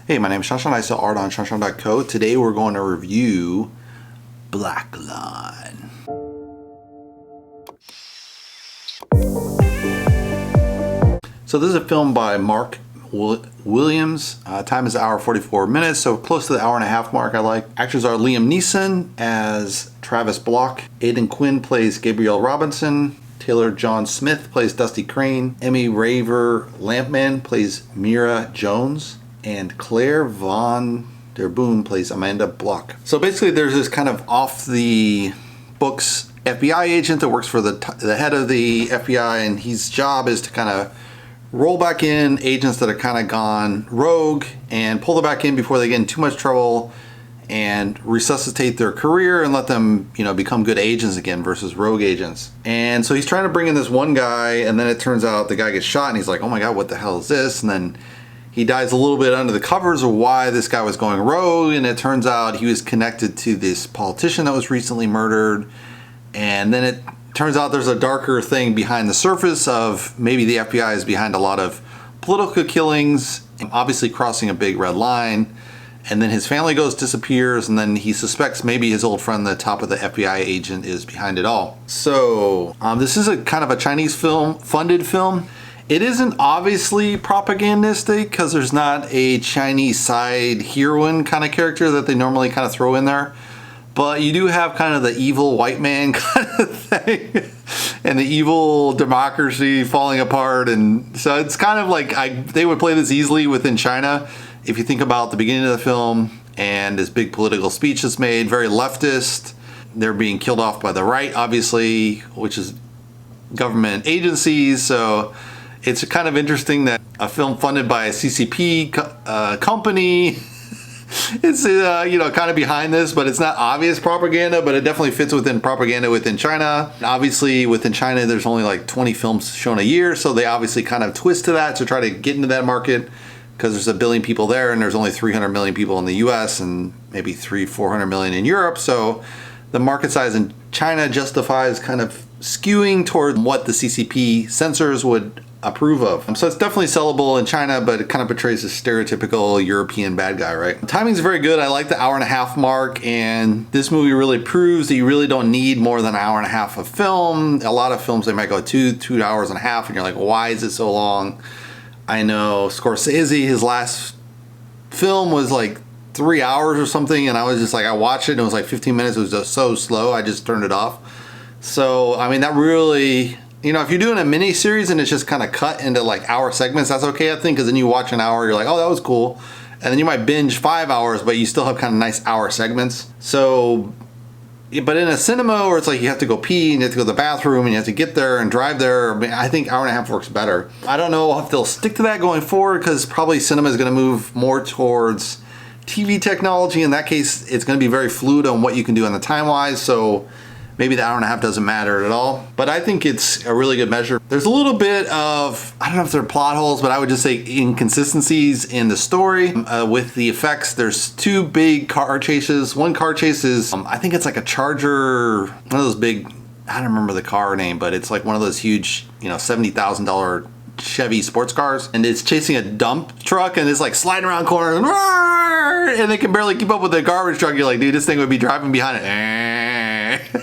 Hey, my name is ShawNshawN. I sell art on ShawNshawN.co. Today we're going to review Blacklight. So this is a film by Mark Williams. Time is 1:44 minutes, so close to the hour and a half mark. I like. Actors are Liam Neeson as Travis Block. Aidan Quinn plays Gabriel Robinson. Taylor John Smith plays Dusty Crane. Emmy Raver-Lampman plays Mira Jones. And Claire Von Der Boom plays Amanda Block. So basically there's this kind of off the books FBI agent that works for the head of the FBI, and his job is to kind of roll back in agents that are kind of gone rogue and pull them back in before they get in too much trouble and resuscitate their career and let them, become good agents again versus rogue agents. And so he's trying to bring in this one guy, and then it turns out the guy gets shot and he's like, oh my God, what the hell is this? And then he dives a little bit under the covers of why this guy was going rogue, and it turns out he was connected to this politician that was recently murdered. And then it turns out there's a darker thing behind the surface of maybe the FBI is behind a lot of political killings, obviously crossing a big red line. And then his family disappears, and then he suspects maybe his old friend, the top of the FBI agent, is behind it all. So this is a kind of a Chinese funded film. It isn't obviously propagandistic because there's not a Chinese side heroine kind of character that they normally kind of throw in there. But you do have kind of the evil white man kind of thing and the evil democracy falling apart. And so it's kind of like they would play this easily within China. If you think about the beginning of the film and this big political speech that's made, very leftist. They're being killed off by the right, obviously, which is government agencies. So it's kind of interesting that a film funded by a CCP company it's kind of behind this, but it's not obvious propaganda, but it definitely fits within propaganda within China. Obviously within China there's only like 20 films shown a year, so they obviously kind of twist to that to try to get into that market because there's 1 billion people there and there's only 300 million people in the US and maybe 400 million in Europe. So the market size in China justifies kind of skewing toward what the CCP censors would approve of. So it's definitely sellable in China, but it kind of portrays a stereotypical European bad guy, right? The timing's very good. I like the hour and a half mark, and this movie really proves that you really don't need more than an hour and a half of film. A lot of films, they might go 2 hours and a half, and you're like, why is it so long? I know Scorsese, his last film was like 3 hours or something, and I was just like, I watched it and it was like 15 minutes. It was just so slow, I just turned it off. So, I mean, that really, if you're doing a mini series and it's just kind of cut into like hour segments, that's okay, I think, because then you watch an hour, you're like, oh, that was cool. And then you might binge 5 hours, but you still have kind of nice hour segments. So, but in a cinema where it's like you have to go pee and you have to go to the bathroom and you have to get there and drive there, I think hour and a half works better. I don't know if they'll stick to that going forward because probably cinema is going to move more towards TV technology. In that case, it's going to be very fluid on what you can do on the time-wise. So maybe the hour and a half doesn't matter at all, but I think it's a really good measure. There's a little bit of, I don't know if they're plot holes, but I would just say inconsistencies in the story. With the effects, there's 2 big car chases. One car chase is, I think it's like a Charger, one of those big, I don't remember the car name, but it's like one of those huge, $70,000 Chevy sports cars, and it's chasing a dump truck and it's like sliding around corners and they can barely keep up with the garbage truck. You're like, dude, this thing would be driving behind it.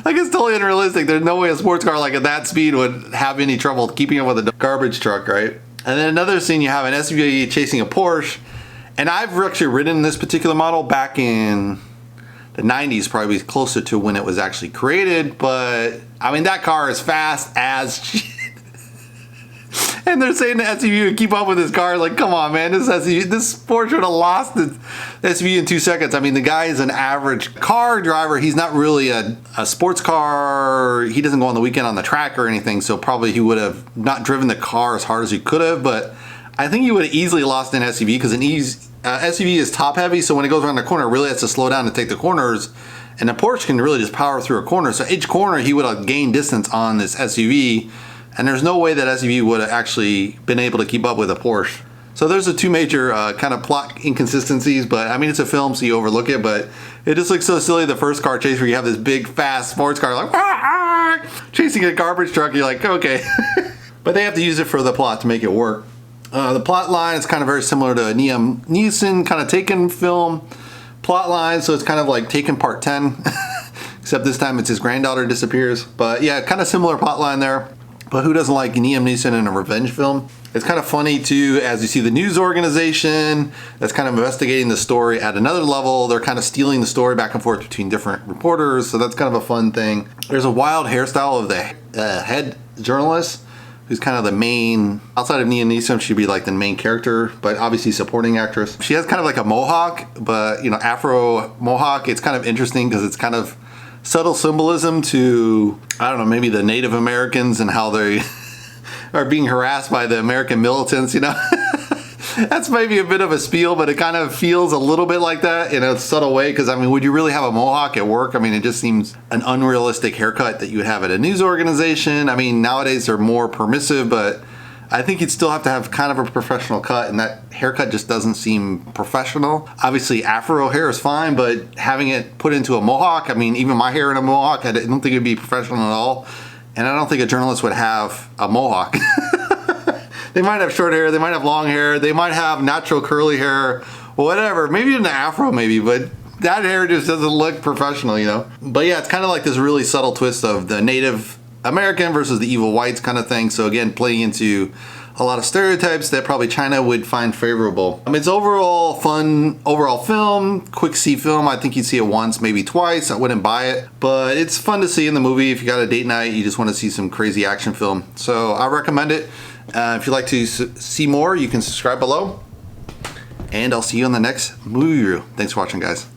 Like, it's totally unrealistic. There's no way a sports car like at that speed would have any trouble keeping up with a garbage truck, right? And then another scene, you have an SUV chasing a Porsche. And I've actually ridden this particular model back in the 90s, probably closer to when it was actually created. But, I mean, that car is fast as shit. And they're saying the SUV would keep up with this car. Like, come on, man, this Porsche would have lost the SUV in 2 seconds. I mean, the guy is an average car driver. He's not really a sports car. He doesn't go on the weekend on the track or anything. So probably he would have not driven the car as hard as he could have. But I think he would have easily lost an SUV because an SUV is top heavy. So when it goes around the corner, it really has to slow down to take the corners. And the Porsche can really just power through a corner. So each corner, he would have gained distance on this SUV. And there's no way that SUV would have actually been able to keep up with a Porsche. So there's the 2 major kind of plot inconsistencies, but I mean, it's a film, so you overlook it, but it just looks so silly, the first car chase where you have this big, fast sports car like chasing a garbage truck. You're like, okay. But they have to use it for the plot to make it work. The plot line is kind of very similar to a Neeson kind of Taken film plot line, so it's kind of like Taken Part 10, except this time it's his granddaughter disappears. But yeah, kind of similar plot line there. But who doesn't like Liam Neeson in a revenge film? It's kind of funny too, as you see the news organization that's kind of investigating the story at another level. They're kind of stealing the story back and forth between different reporters, so that's kind of a fun thing. There's a wild hairstyle of the head journalist, who's kind of the main, outside of Liam Neeson, she'd be like the main character, but obviously supporting actress. She has kind of like a mohawk, but you know, Afro mohawk. It's kind of interesting because it's kind of subtle symbolism to, I don't know, maybe the Native Americans and how they are being harassed by the American militants, you know. That's maybe a bit of a spiel, but it kind of feels a little bit like that in a subtle way, because I mean, would you really have a mohawk at work? I mean, it just seems an unrealistic haircut that you would have at a news organization. I mean, nowadays they're more permissive, but I think you'd still have to have kind of a professional cut, and that haircut just doesn't seem professional. Obviously, Afro hair is fine, but having it put into a mohawk, I mean, even my hair in a mohawk, I don't think it'd be professional at all. And I don't think a journalist would have a mohawk. They might have short hair, they might have long hair, they might have natural curly hair, whatever. Maybe an afro maybe, but that hair just doesn't look professional, you know? But yeah, it's kind of like this really subtle twist of the Native American versus the evil whites kind of thing. So again, playing into a lot of stereotypes that probably China would find favorable. I mean, it's overall fun, overall film, quick see film. I think you'd see it once, maybe twice. I wouldn't buy it, but it's fun to see in the movie. If you got a date night, you just want to see some crazy action film. So I recommend it. If you'd like to see more, you can subscribe below. And I'll see you on the next movie review. Thanks for watching, guys.